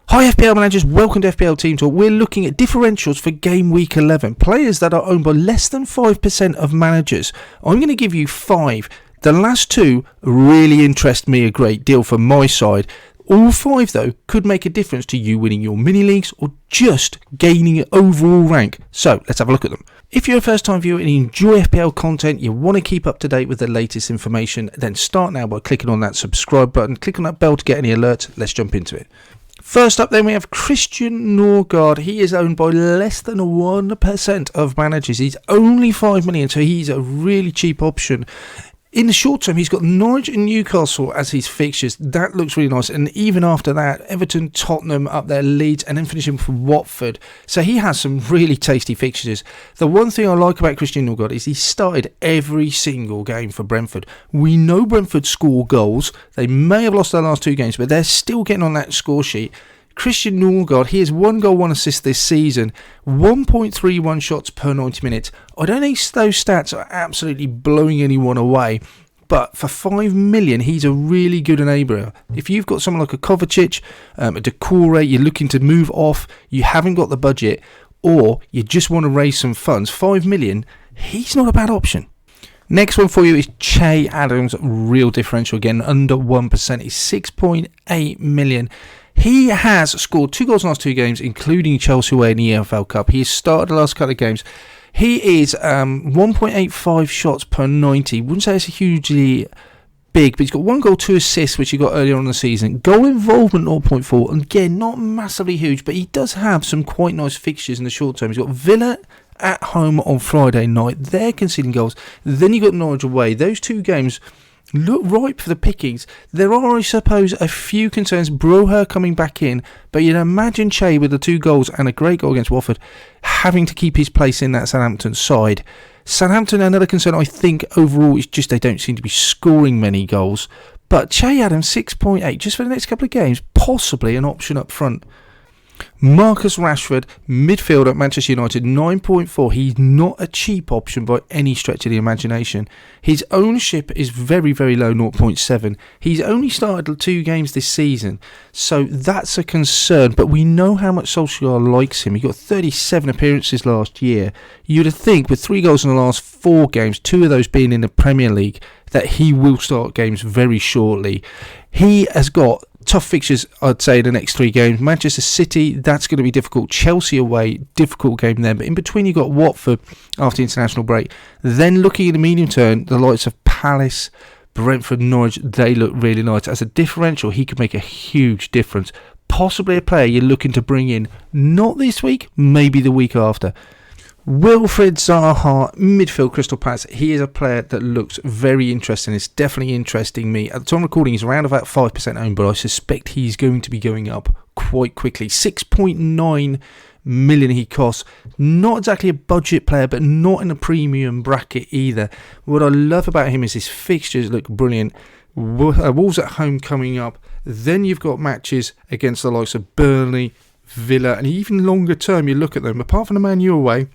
Hi FPL managers, welcome to FPL Team Talk. We're looking at differentials for game week 11. Players that are owned by less than 5% of managers. I'm going to give you 5. The last 2 really interest me a great deal from my side. All 5 though could make a difference to you winning your mini leagues or just gaining an overall rank. So let's have a look at them. If you're a first time viewer and you enjoy FPL content, you want to keep up to date with the latest information, then start now by clicking on that subscribe button, click on that bell to get any alerts. Let's jump into it. First up then we have Christian Norgard. He is owned by less than 1% of managers. He's only 5 million, so he's a really cheap option. In the short term, he's got Norwich and Newcastle as his fixtures. That looks really nice. And even after that, Everton, Tottenham up there, Leeds, and then finishing for Watford. So he has some really tasty fixtures. The one thing I like about Christian Norgard is he started every single game for Brentford. We know Brentford score goals. They may have lost their last 2 games, but they're still getting on that score sheet. Christian Norgard, he has 1 goal, 1 assist this season, 1.31 shots per 90 minutes. I don't think those stats are absolutely blowing anyone away, but for 5 million, he's a really good enabler. If you've got someone like a Kovacic, a Decore, you're looking to move off, you haven't got the budget, or you just want to raise some funds, 5 million, he's not a bad option. Next one for you is Che Adams, real differential again, under 1%. He's 6.8 million. He has scored 2 goals in the last 2 games, including Chelsea away in the EFL Cup. He has started the last couple of games. He is 1.85 shots per 90. Wouldn't say it's hugely big, but he's got 1 goal, 2 assists, which he got earlier on in the season. Goal involvement 0.4. And again, not massively huge, but he does have some quite nice fixtures in the short term. He's got Villa at home on Friday night. They're conceding goals. Then you got Norwich away. Those 2 games look ripe for the pickings. There are, I suppose, a few concerns. Broher coming back in, but you'd imagine Che with the 2 goals and a great goal against Watford having to keep his place in that Southampton side. Southampton, another concern I think overall is just they don't seem to be scoring many goals. But Che Adams 6.8 just for the next couple of games, possibly an option up front. Marcus Rashford, midfielder at Manchester United, 9.4. He's not a cheap option by any stretch of the imagination. His ownership is very, very low, 0.7. He's only started 2 games this season, so that's a concern. But we know how much Solskjaer likes him. He got 37 appearances last year. You'd think with 3 goals in the last 4 games, 2 of those being in the Premier League, that he will start games very shortly. He has got tough fixtures, I'd say, the next 3 games. Manchester City, that's going to be difficult. Chelsea away, difficult game there. But in between, you've got Watford after international break. Then looking at the medium term, the likes of Palace, Brentford, Norwich, they look really nice. As a differential, he could make a huge difference. Possibly a player you're looking to bring in, not this week, maybe the week after. Wilfried Zaha, midfield, Crystal Palace. He is a player that looks very interesting. It's definitely interesting me. At the time of recording, he's around about 5% owned, but I suspect he's going to be going up quite quickly. 6.9 million he costs. Not exactly a budget player, but not in a premium bracket either. What I love about him is his fixtures look brilliant. Wolves at home coming up. Then you've got matches against the likes of Burnley, Villa, and even longer term, you look at them. Apart from the Man U away,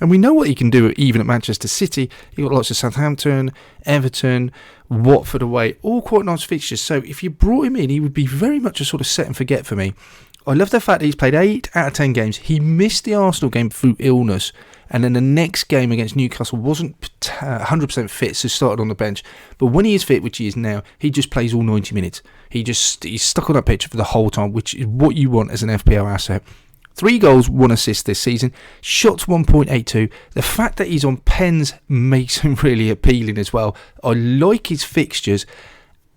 and we know what he can do even at Manchester City. You've got lots of Southampton, Everton, Watford away. All quite nice fixtures. So if you brought him in, he would be very much a sort of set and forget for me. I love the fact that he's played 8 out of 10 games. He missed the Arsenal game through illness. And then the next game against Newcastle wasn't 100% fit, so started on the bench. But when he is fit, which he is now, he just plays all 90 minutes. He's stuck on that pitch for the whole time, which is what you want as an FPL asset. 3 goals, 1 assist this season. Shots 1.82. The fact that he's on pens makes him really appealing as well. I like his fixtures.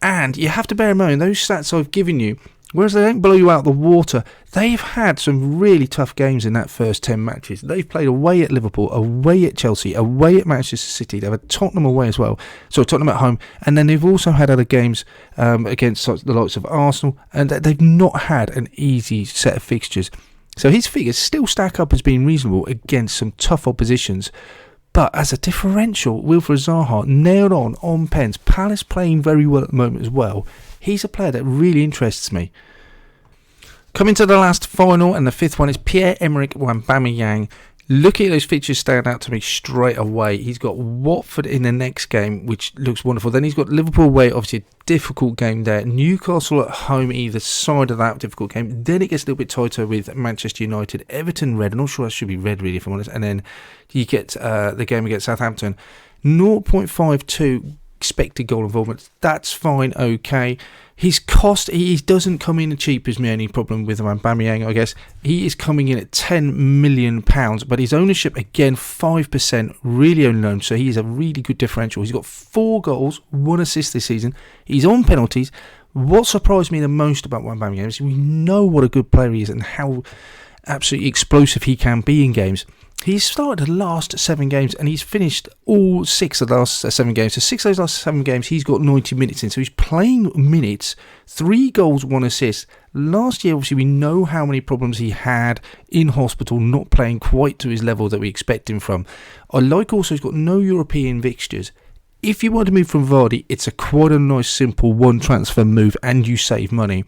And you have to bear in mind, those stats I've given you, whereas they don't blow you out of the water, they've had some really tough games in that first 10 matches. They've played away at Liverpool, away at Chelsea, away at Manchester City. They've had Tottenham away as well. So Tottenham at home. And then they've also had other games against the likes of Arsenal. And they've not had an easy set of fixtures. So his figures still stack up as being reasonable against some tough oppositions. But as a differential, Wilfried Zaha nailed on pens. Palace playing very well at the moment as well. He's a player that really interests me. Coming to the last final, and the 5th one is Pierre-Emerick Aubameyang. Looking at those fixtures stand out to me straight away. He's got Watford in the next game, which looks wonderful. Then he's got Liverpool away, obviously a difficult game there. Newcastle at home, either side of that difficult game. Then it gets a little bit tighter with Manchester United. Everton red. I'm not sure that should be red really, if I'm honest. And then you get the game against Southampton. 0.52 expected goal involvement. That's fine, okay. His cost, he doesn't come in cheap, is my only problem with Aubameyang, I guess. He is coming in at £10 million, but his ownership, again, 5%, really only owned, so he is a really good differential. He's got 4 goals, 1 assist this season. He's on penalties. What surprised me the most about Aubameyang is we know what a good player he is and how absolutely explosive he can be in games. He's started the last 7 games and he's finished all 6 of the last 7 games. So 6 of those last 7 games, he's got 90 minutes in. So he's playing minutes, 3 goals, 1 assist. Last year, obviously, we know how many problems he had in hospital, not playing quite to his level that we expect him from. I like also he's got no European fixtures. If you want to move from Vardy, it's quite a nice, simple one transfer move and you save money.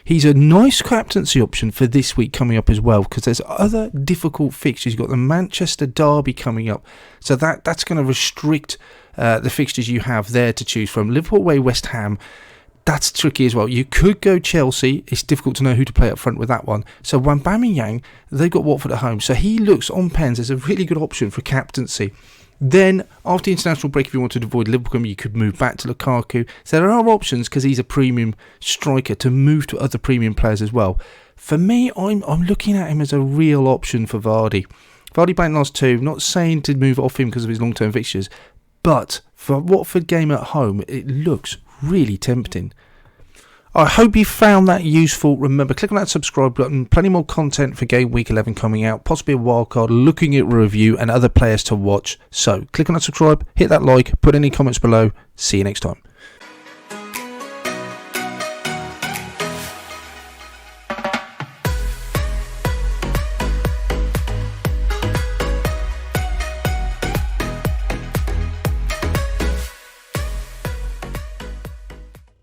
He's a nice captaincy option for this week coming up as well, because there's other difficult fixtures. You've got the Manchester Derby coming up, so that's going to restrict the fixtures you have there to choose from. Liverpool away, West Ham, that's tricky as well. You could go Chelsea. It's difficult to know who to play up front with that one. So Aubameyang, they've got Watford at home, so he looks on pens as a really good option for captaincy. Then, after the international break, if you wanted to avoid Liverpool, you could move back to Lukaku. So there are options, because he's a premium striker, to move to other premium players as well. For me, I'm looking at him as a real option for Vardy. Vardy banked last 2, not saying to move off him because of his long-term fixtures, but for a Watford game at home, it looks really tempting. I hope you found that useful. Remember, click on that subscribe button. Plenty more content for Game Week 11 coming out. Possibly a wildcard, looking at review and other players to watch. So click on that subscribe, hit that like, put any comments below. See you next time.